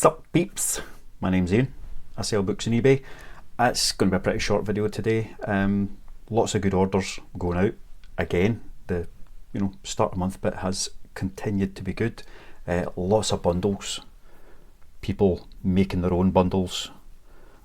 Sup peeps, my name's Ian, I sell books on eBay. It's going to be a pretty short video today. Lots of good orders going out. Again, the start of the month bit has continued to be good. Lots of bundles, people making their own bundles,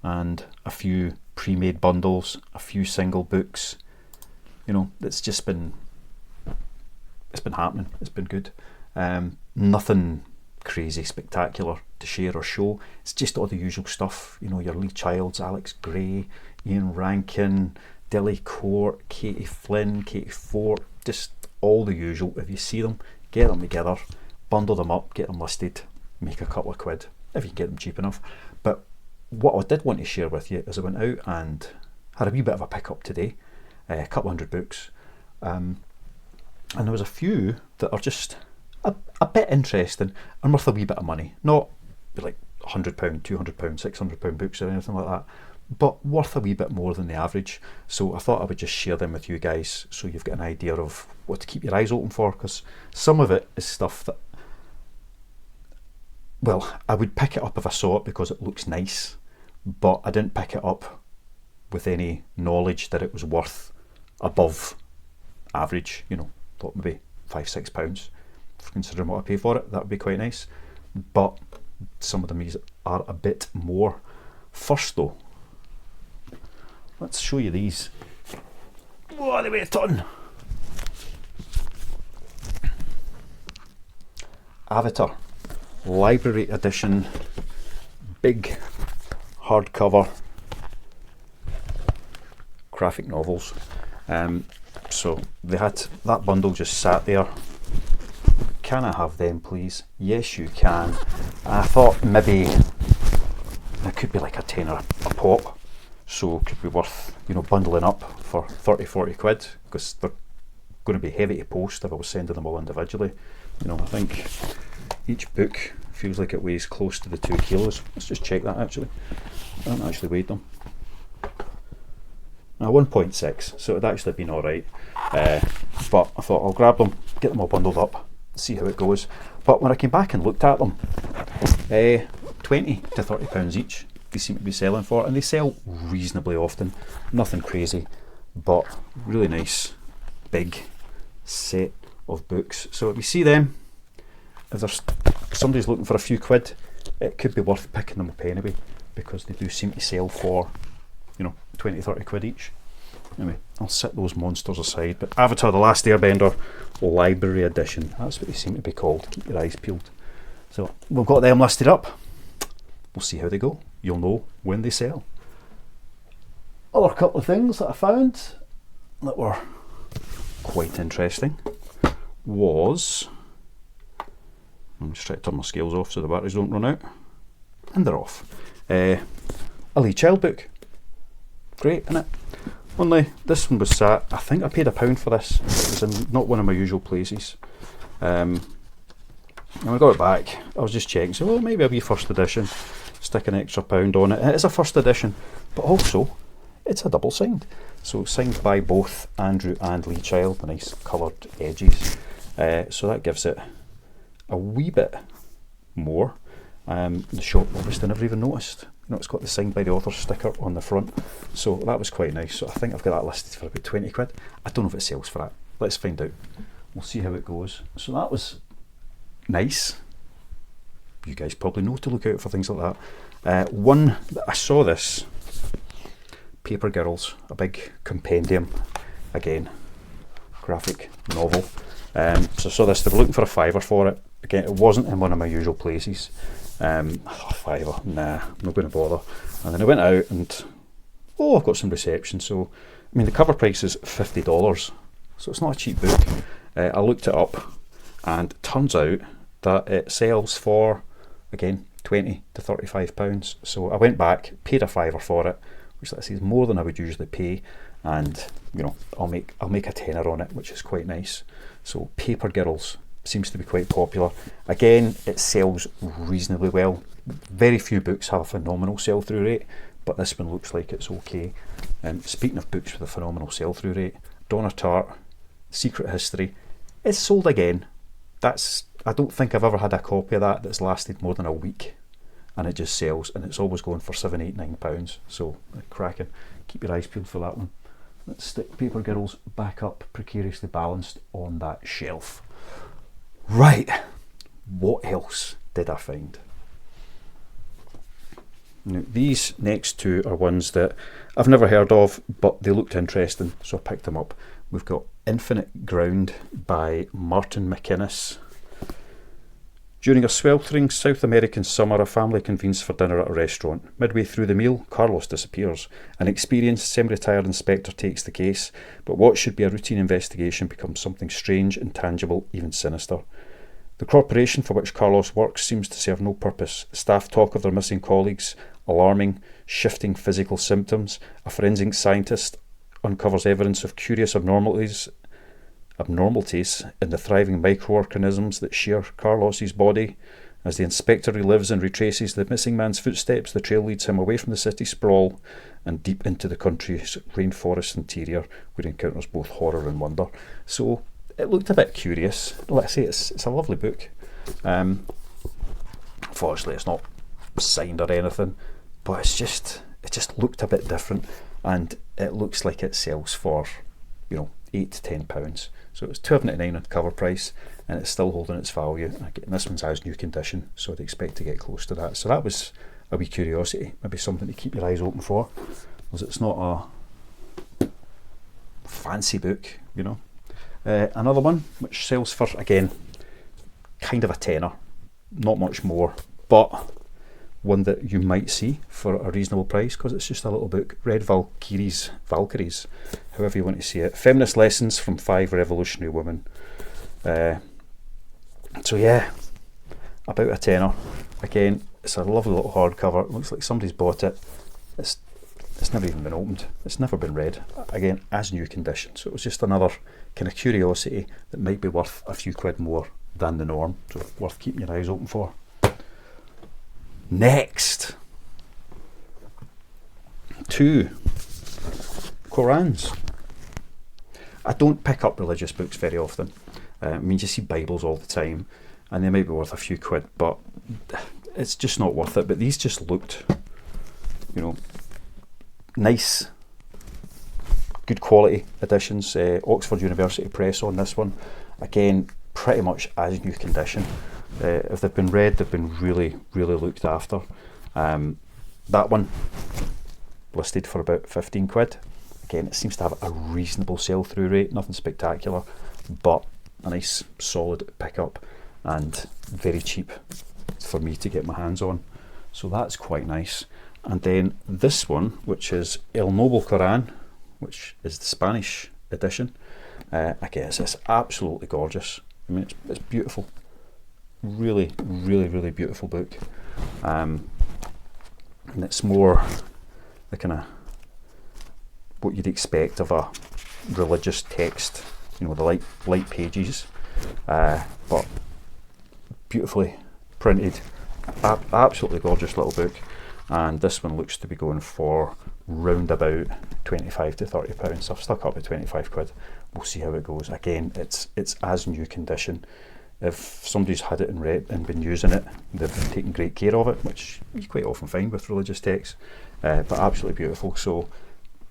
and a few pre-made bundles, a few single books. It's just been, happening. It's been good. Nothing crazy spectacular to share or show. It's just all the usual stuff, your Lee Childs, Alex Gray, Ian Rankin, Dilly Court, Katie Flynn, Katie Fort, just all the usual. If you see them, get them together, bundle them up, get them listed, make a couple of quid if you can get them cheap enough. But what I did want to share with you is I went out and had a wee bit of a pick up today, a couple hundred books, and there was a few that are just a bit interesting and worth a wee bit of money. Not like £100, £200, £600 books or anything like that, but worth a wee bit more than the average. So I thought I would just share them with you guys so you've got an idea of what to keep your eyes open for, because some of it is stuff that, well, I would pick it up if I saw it because it looks nice, but I didn't pick it up with any knowledge that it was worth above average. Thought maybe £5-6 for considering what I pay for it. That would be quite nice, but some of them are a bit more. First though, let's show you these. Oh, they weigh a ton. Avatar Library Edition, big hardcover graphic novels. So they had that bundle just sat there. Can I have them, please? Yes, you can. And I thought maybe it could be like a tenner a pop, so it could be worth bundling up for 30-40 quid, because they're going to be heavy to post if I was sending them all individually. I think each book feels like it weighs close to the 2 kilos. Let's just check that actually. I haven't actually weighed them. Now 1.6, so it'd actually been alright, but I thought I'll grab them, get them all bundled up, see how it goes. But when I came back and looked at them, £20 to £30 each they seem to be selling for, and they sell reasonably often. Nothing crazy, but really nice big set of books. So if you see them, if there's somebody's looking for a few quid, it could be worth picking them up anyway, because they do seem to sell for 20-30 quid each. Anyway, I'll set those monsters aside. But Avatar The Last Airbender Library Edition, that's what they seem to be called. Keep your eyes peeled. So we've got them listed up. We'll see how they go. You'll know when they sell. Other couple of things that I found that were quite interesting was, I'm just trying to turn my scales off so the batteries don't run out, and they're off. A Lee Child book. Great, isn't it? Only this one was sat, I think I paid £1 for this. It was in not one of my usual places. And I got it back, I was just checking, so well, maybe a wee first edition, stick an extra £1 on it. It is a first edition, but also it's a double signed. So signed by both Andrew and Lee Child, the nice coloured edges. So that gives it a wee bit more. The shop obviously never even noticed. It's got the signed by the author sticker on the front, so that was quite nice. So I think I've got that listed for about 20 quid. I don't know if it sells for that. Let's find out. We'll see how it goes. So that was nice. You guys probably know to look out for things like that. One that I saw, this Paper Girls, a big compendium, again, graphic novel. So I saw this, they were looking for a £5 for it. Again, it wasn't in one of my usual places. £5, nah, I'm not going to bother. And then I went out and, I've got some reception. So, I mean, the cover price is $50, so it's not a cheap book. I looked it up, and it turns out that it sells for, again, £20 to £35. So I went back, paid a £5 for it, which let's say is more than I would usually pay, and I'll make a tenner on it, which is quite nice. So Paper Girls seems to be quite popular. Again, it sells reasonably well. Very few books have a phenomenal sell-through rate, but this one looks like it's okay. Speaking of books with a phenomenal sell-through rate, Donna Tartt, Secret History, is sold again. I don't think I've ever had a copy of that that's lasted more than a week. and it just sells, and it's always going for £7, £8, £9. So cracking. Keep your eyes peeled for that one. Let's stick Paper Girls back up, precariously balanced on that shelf. Right, what else did I find? Now, these next two are ones that I've never heard of, but they looked interesting, so I picked them up. We've got Infinite Ground by Martin McInnes. During a sweltering South American summer, a family convenes for dinner at a restaurant. Midway through the meal, Carlos disappears. An experienced, semi-retired inspector takes the case, but what should be a routine investigation becomes something strange, intangible, even sinister. The corporation for which Carlos works seems to serve no purpose. Staff talk of their missing colleagues, alarming, shifting physical symptoms. A forensic scientist uncovers evidence of curious abnormalities in the thriving microorganisms that share Carlos's body. As the inspector relives and retraces the missing man's footsteps, the trail leads him away from the city sprawl and deep into the country's rainforest interior, where he encounters both horror and wonder. So it looked a bit curious. Let's say it's a lovely book. Unfortunately, it's not signed or anything, but it just looked a bit different, and it looks like it sells for, £8 to £10. So it's £12.99 on cover price, and it's still holding its value. Again, this one's as new condition, so I'd expect to get close to that. So that was a wee curiosity, maybe something to keep your eyes open for, because it's not a fancy book, Another one which sells for, again, kind of a tenner, not much more, but one that you might see for a reasonable price, because it's just a little book. Read Valkyries, however you want to see it. Feminist Lessons from 5 Revolutionary Women. So yeah, about a tenner. Again, it's a lovely little hardcover. It looks like somebody's bought it. It's never even been opened. It's never been read. Again, as new condition. So it was just another kind of curiosity that might be worth a few quid more than the norm. So worth keeping your eyes open for. Next, 2 Qurans. I don't pick up religious books very often. You see Bibles all the time, and they might be worth a few quid, but it's just not worth it. But these just looked, nice, good quality editions. Oxford University Press on this one. Again, pretty much as new condition. If they've been read, they've been really, really looked after. That one listed for about 15 quid. Again, it seems to have a reasonable sell-through rate, nothing spectacular, but a nice solid pickup and very cheap for me to get my hands on. So that's quite nice. And then this one, which is El Noble Quran, which is the Spanish edition. Again, it's absolutely gorgeous. It's beautiful. Really, really, really beautiful book. And it's more the kind of what you'd expect of a religious text, the light pages, but beautifully printed. Absolutely gorgeous little book. And this one looks to be going for round about £25 to £30. So I've stuck up with 25 quid. We'll see how it goes. Again, it's as new condition. If somebody's had it and read and been using it, they've been taking great care of it, which you quite often find with religious texts, but absolutely beautiful. So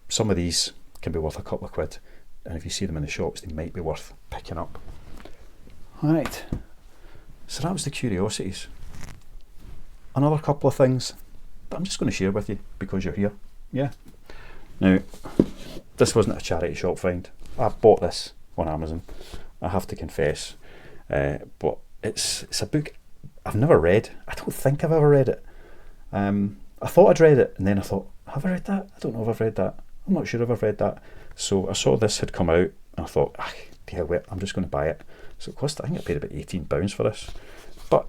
some of these can be worth a couple of quid, and if you see them in the shops, they might be worth picking up. Alright, so that was the curiosities. Another couple of things that I'm just going to share with you because you're here. Yeah. Now, this wasn't a charity shop find. I bought this on Amazon, I have to confess. But it's a book I've never read. I don't think I've ever read it. I thought I'd read it, and then I thought, have I read that? I don't know if I've read that. I'm not sure if I've read that. So I saw this had come out, and I thought, dear wit, I'm just going to buy it. So it cost, I think I paid about £18 for this. But,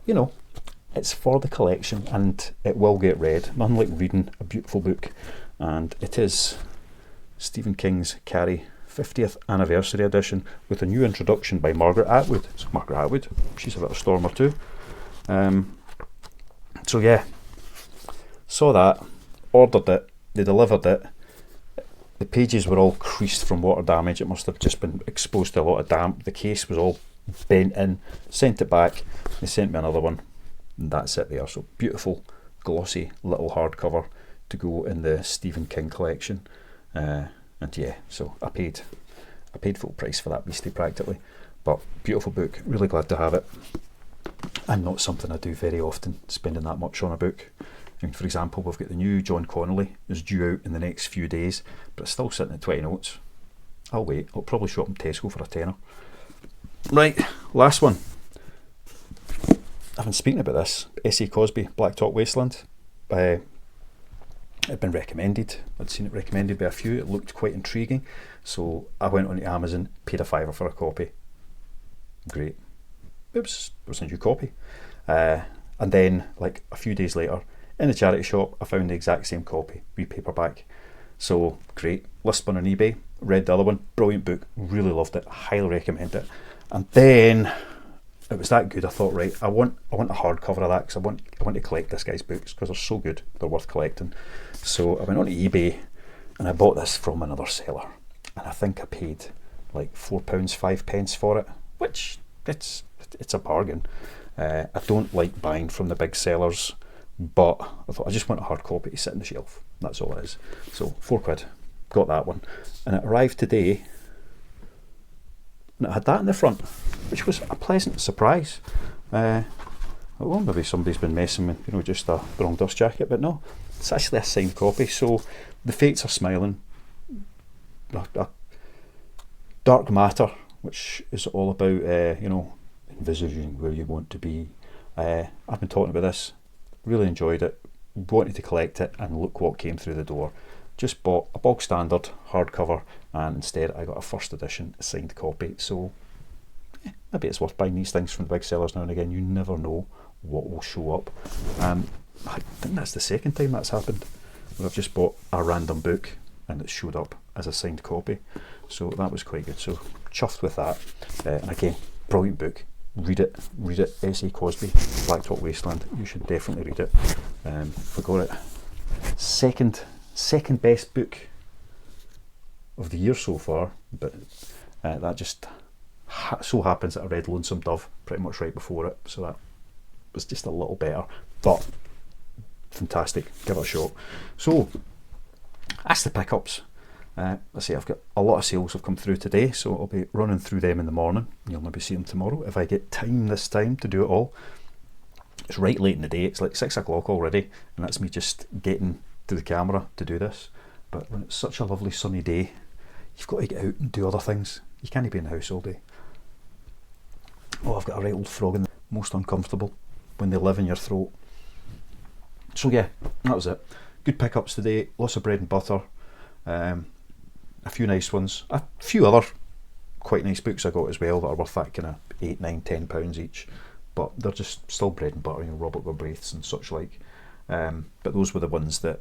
it's for the collection, and it will get read. Nothing like reading a beautiful book. And it is Stephen King's Carrie 50th anniversary edition with a new introduction by Margaret Atwood. So Margaret Atwood, she's a little stormer too. So yeah, saw that, ordered it, they delivered it. The pages were all creased from water damage. It must have just been exposed to a lot of damp. The case was all bent in. Sent it back. They sent me another one, and that's it there. So beautiful glossy little hardcover to go in the Stephen King collection. And yeah, so I paid full price for that beastie practically. But beautiful book, really glad to have it. And not something I do very often, spending that much on a book. I mean, for example, we've got the new John Connolly is due out in the next few days, but it's still sitting at 20 notes. I'll wait. I'll probably show up in Tesco for a tenner. Right, last one. I've been speaking about this. S.A. Cosby, Black Top Wasteland. It had been recommended. I'd seen it recommended by a few. It looked quite intriguing. So I went onto Amazon, paid a £5 for a copy. Great. It was a new copy. And then, like a few days later, in the charity shop, I found the exact same copy, re-paperback. So great. List one on eBay. Read the other one. Brilliant book. Really loved it. Highly recommend it. And then it was that good. I thought, right, I want a hardcover of that because I want to collect this guy's books because they're so good. They're worth collecting. So I went onto eBay and I bought this from another seller. And I think I paid like £4, 5p for it, which it's a bargain. I don't like buying from the big sellers, but I thought I just want a hard copy to sit on the shelf. That's all it is. So £4, got that one, and it arrived today, and it had that in the front, which was a pleasant surprise. Well, maybe somebody's been messing with, just a wrong dust jacket, but no, it's actually a signed copy. So the fates are smiling. Dark Matter, which is all about envisaging where you want to be. I've been talking about this, really enjoyed it, wanted to collect it, and look what came through the door. Just bought a bog standard hardcover, and instead I got a first edition signed copy. So maybe it's worth buying these things from the big sellers now and again. You never know what will show up. I think that's the second time that's happened, where I've just bought a random book and it showed up as a signed copy. So that was quite good. So chuffed with that. And again, brilliant book. Read it. S.A. Cosby, Black Top Wasteland. You should definitely read it. I got it. Second best book of the year so far, but that just so happens that I read Lonesome Dove pretty much right before it, so that was just a little better, but fantastic. Give it a shot. So that's the pickups. Let's see, I've got a lot of sales have come through today, so I'll be running through them in the morning. You'll maybe see them tomorrow if I get time this time to do it all. It's right late in the day, it's like 6 o'clock already, and that's me just getting to the camera to do this. But when it's such a lovely sunny day, you've got to get out and do other things. You can't be in the house all day. Oh, I've got a right old frog in there. Most uncomfortable when they live in your throat. So yeah, that was it. Good pickups today, lots of bread and butter. A few nice ones, a few other quite nice books I got as well that are worth that kind of £8, £9, £10 each, but they're just still bread and butter, Robert Galbraiths and such like. But those were the ones that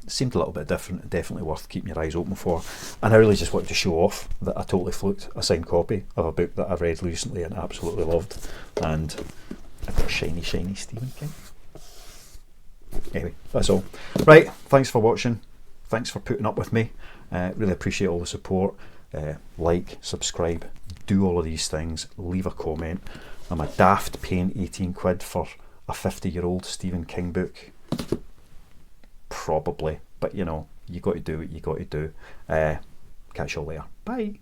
seemed a little bit different and definitely worth keeping your eyes open for. And I really just wanted to show off that I totally fluked a signed copy of a book that I've read recently and absolutely loved, and I've got a shiny Stephen King. Anyway, that's all. Right, thanks for watching. Thanks for putting up with me. Really appreciate all the support. Like, subscribe, do all of these things, leave a comment. I'm a daft paying 18 quid for a 50-year-old Stephen King book. Probably, but you got to do what you got to do. Catch you all later. Bye.